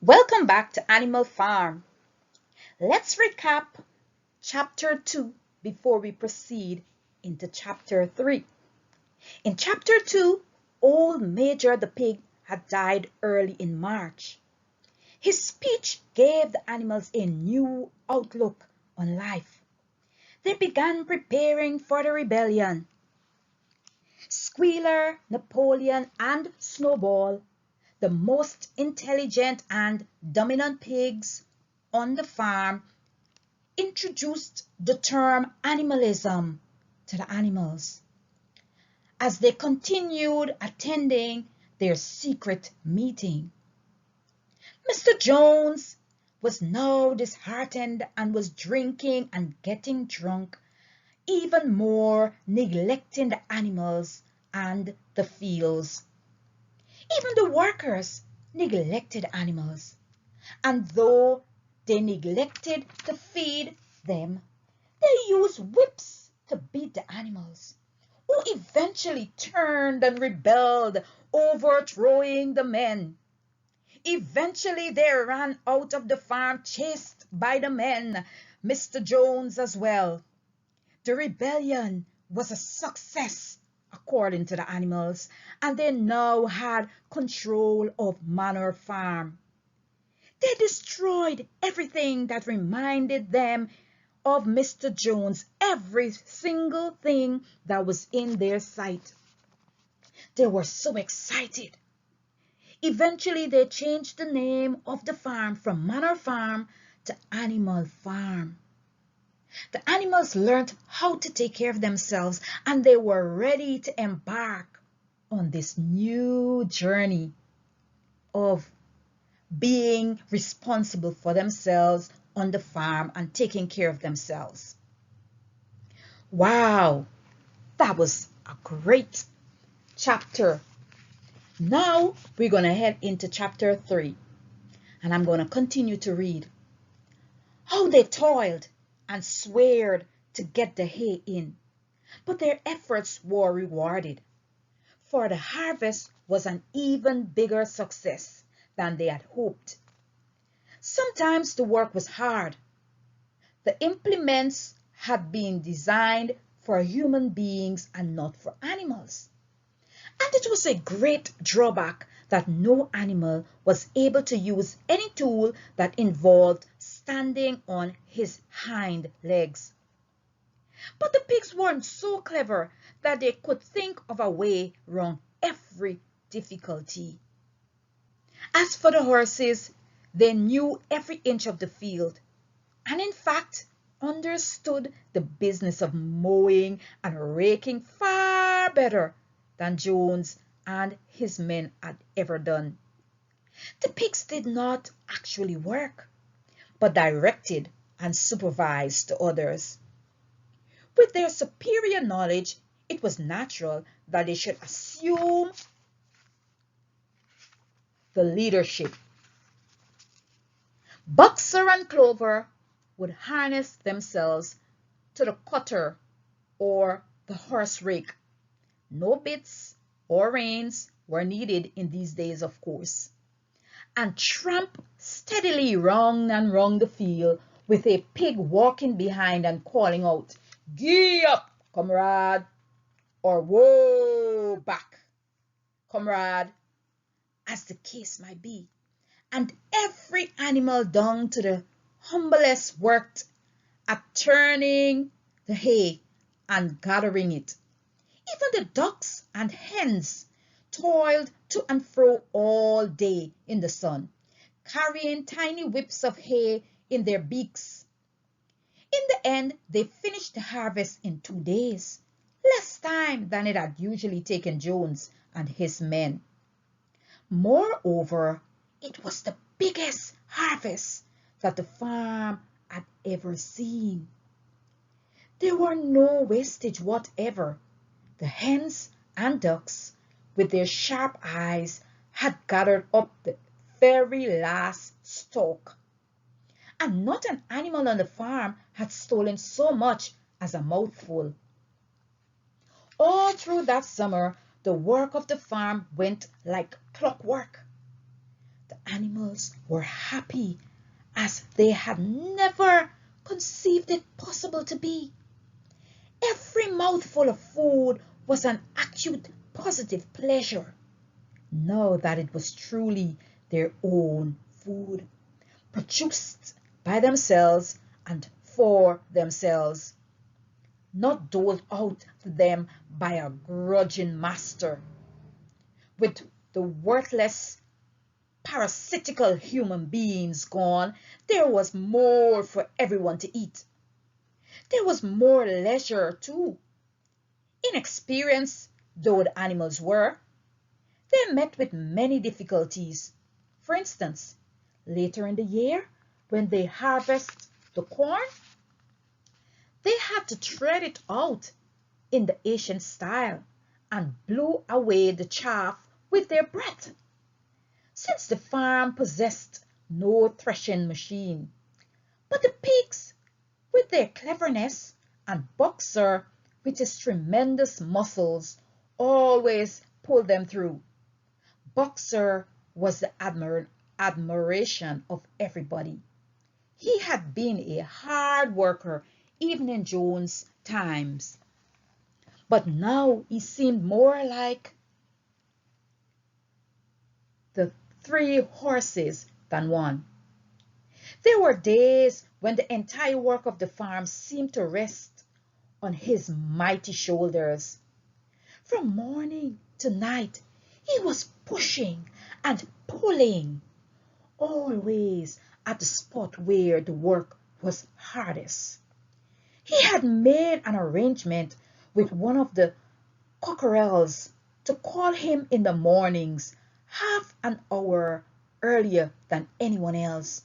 Welcome back to Animal Farm. Let's recap chapter 2 before we proceed into chapter 3. In chapter 2, old Major the pig had died early in March. His speech gave the animals a new outlook on life. They began preparing for the rebellion. Squealer, Napoleon, and Snowball, the most intelligent and dominant pigs on the farm, introduced the term animalism to the animals as they continued attending their secret meeting. Mr. Jones was now disheartened and was drinking and getting drunk, even more neglecting the animals and the fields. Even the workers neglected animals, and though they neglected to feed them, they used whips to beat the animals, who eventually turned and rebelled, overthrowing the men. Eventually they ran out of the farm chased by the men, Mr. Jones as well. The rebellion was a success according to the animals, and they now had control of Manor Farm. They destroyed everything that reminded them of Mr. Jones, every single thing that was in their sight. They were so excited. Eventually, they changed the name of the farm from Manor Farm to Animal Farm. The animals learned how to take care of themselves, and they were ready to embark on this new journey of being responsible for themselves on the farm and taking care of themselves. Wow, that was a great chapter. Now we're going to head into chapter 3, and I'm going to continue to read. How they toiled and sweared to get the hay in, but their efforts were rewarded, for the harvest was an even bigger success than they had hoped. Sometimes the work was hard. The implements had been designed for human beings and not for animals. And it was a great drawback that no animal was able to use any tool that involved standing on his hind legs. But the pigs weren't so clever that they could think of a way around every difficulty. As for the horses, they knew every inch of the field, and in fact understood the business of mowing and raking far better than Jones and his men had ever done. The pigs did not actually work, but directed and supervised the others. With their superior knowledge, it was natural that they should assume the leadership. Boxer and Clover would harness themselves to the cutter or the horse rake. No bits or reins were needed in these days, of course, and tramp steadily round and round the field with a pig walking behind and calling out, "Gee up, comrade," or "Whoa back, comrade," as the case might be. And every animal down to the humblest worked at turning the hay and gathering it. Even the ducks and hens toiled to and fro all day in the sun, carrying tiny whips of hay in their beaks. In the end, they finished the harvest in 2 days, less time than it had usually taken Jones and his men. Moreover, it was the biggest harvest that the farm had ever seen. There were no wastage whatever. The hens and ducks, with their sharp eyes, had gathered up the very last stalk. And not an animal on the farm had stolen so much as a mouthful. All through that summer, the work of the farm went like clockwork. The animals were happy as they had never conceived it possible to be. Every mouthful of food was an acute positive pleasure, now that it was truly their own food, produced by themselves and for themselves, not doled out to them by a grudging master. With the worthless, parasitical human beings gone, there was more for everyone to eat. There was more leisure too. Inexperienced though the animals were, they met with many difficulties. For instance, later in the year, when they harvest the corn, they had to tread it out in the ancient style and blow away the chaff with their breath. Since the farm possessed no threshing machine, but the pigs, with their cleverness, and Boxer, with his tremendous muscles, always pulled them through. Boxer was the admiration of everybody. He had been a hard worker even in Jones' times, but now he seemed more like the 3 horses than one. There were days when the entire work of the farm seemed to rest on his mighty shoulders. From morning to night, he was pushing and pulling, always at the spot where the work was hardest. He had made an arrangement with one of the cockerels to call him in the mornings half an hour earlier than anyone else,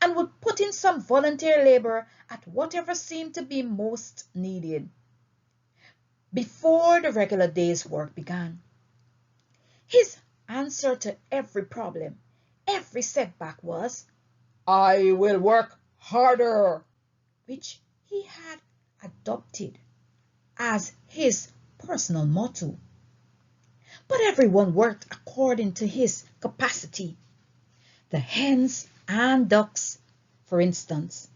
and would put in some volunteer labor at whatever seemed to be most needed before the regular day's work began. His answer to every problem, every setback was, "I will work harder," which he had adopted as his personal motto. But everyone worked according to his capacity. The hens and ducks, for instance,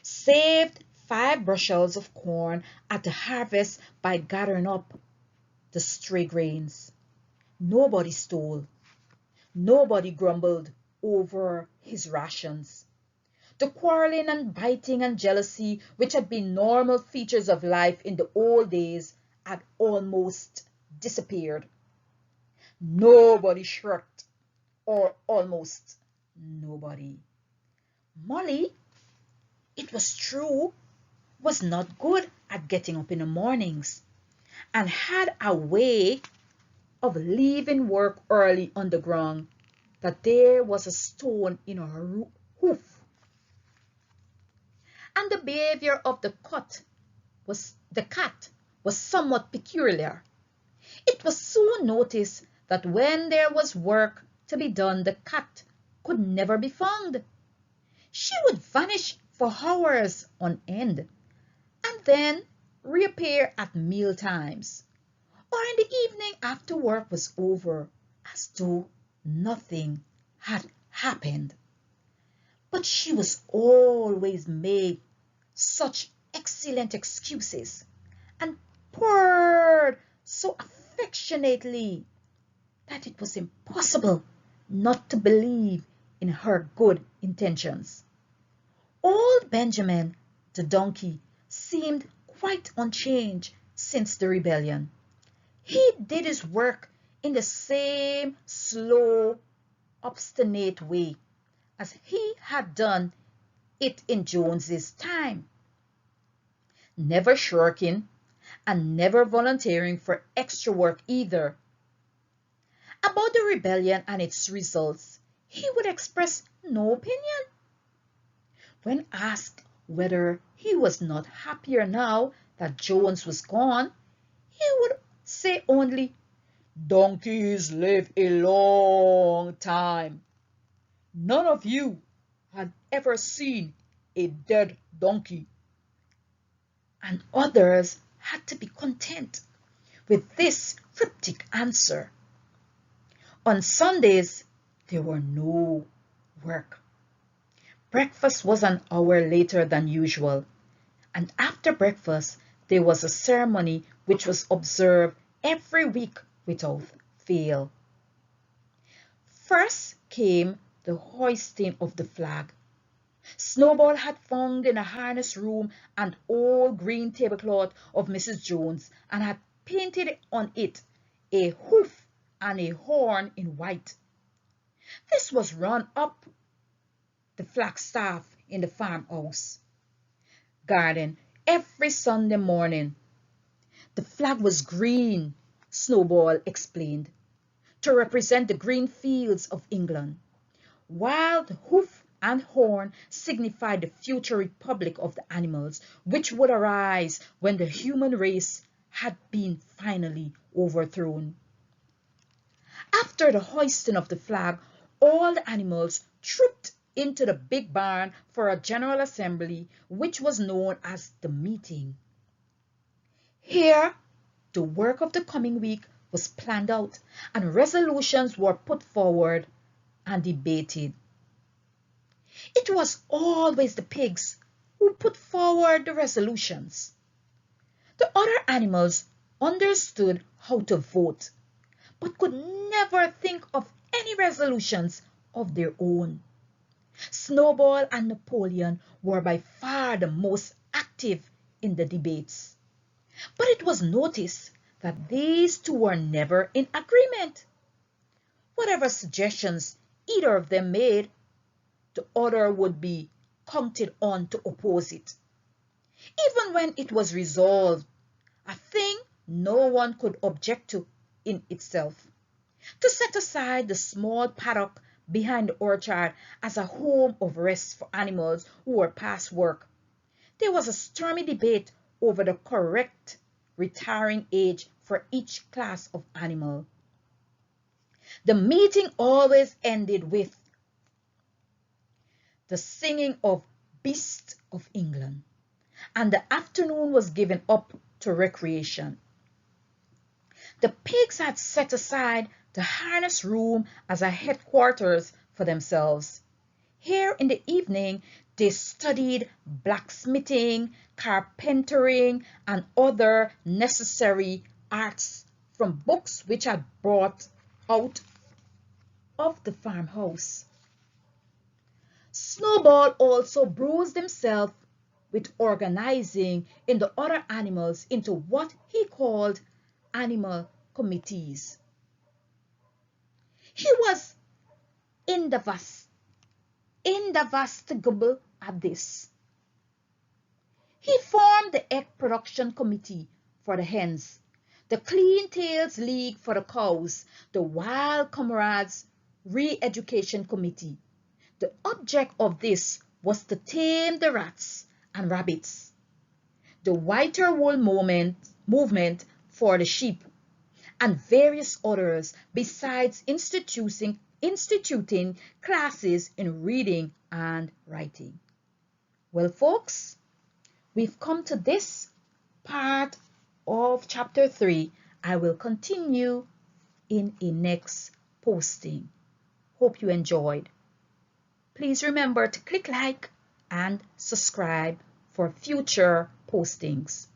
saved 5 bushels of corn at the harvest by gathering up the stray grains. Nobody stole. Nobody grumbled over his rations. The quarreling and biting and jealousy, which had been normal features of life in the old days, had almost disappeared. Nobody shirked, or almost nobody. Molly, it was true, was not good at getting up in the mornings, and had a way of leaving work early on the ground that there was a stone in her hoof. And the behavior of the cat was somewhat peculiar. It was soon noticed that when there was work to be done, the cat could never be found. She would vanish for hours on end, and then reappear at meal times, or in the evening after work was over, as though nothing had happened. But she was always made such excellent excuses, and purred so affectionately, that it was impossible not to believe in her good intentions. Old Benjamin, the donkey, seemed quite unchanged since the rebellion. He did his work in the same slow, obstinate way as he had done it in Jones's time, never shirking and never volunteering for extra work either. About the rebellion and its results, he would express no opinion. When asked whether he was not happier now that Jones was gone, he would say only, "Donkeys live a long time. None of you had ever seen a dead donkey." And others had to be content with this cryptic answer. On Sundays, there were no work. Breakfast was an hour later than usual, and after breakfast there was a ceremony which was observed every week without fail. First came the hoisting of the flag. Snowball had found in a harness room an old green tablecloth of Mrs. Jones and had painted on it a hoof and a horn in white. This was run up the flagstaff in the farmhouse garden every Sunday morning. The flag was green, Snowball explained, to represent the green fields of England, while the hoof and horn signified the future republic of the animals, which would arise when the human race had been finally overthrown. After the hoisting of the flag, all the animals trooped into the big barn for a general assembly, which was known as the meeting. Here, the work of the coming week was planned out, and resolutions were put forward and debated. It was always the pigs who put forward the resolutions. The other animals understood how to vote, but could never think of any resolutions of their own. Snowball and Napoleon were by far the most active in the debates, but it was noticed that these two were never in agreement. Whatever suggestions either of them made, the other would be counted on to oppose it. Even when it was resolved, a thing no one could object to in itself, to set aside the small paddock behind the orchard as a home of rest for animals who were past work. There was a stormy debate over the correct retiring age for each class of animal. The meeting always ended with the singing of Beasts of England, and the afternoon was given up to recreation. The pigs had set aside the harness room as a headquarters for themselves. Here in the evening they studied blacksmithing, carpentering, and other necessary arts from books which had brought out of the farmhouse. Snowball also bruised himself with organizing in the other animals into what he called animal committees. He was indefatigable at this. He formed the Egg Production Committee for the hens, the Clean Tails League for the cows, the Wild Comrades Re-Education Committee. The object of this was to tame the rats and rabbits, the whiter wool movement for the sheep, and various others, besides instituting classes in reading and writing. Well, folks, we've come to this part of chapter 3. I will continue in a next posting. Hope you enjoyed. Please remember to click like and subscribe for future postings.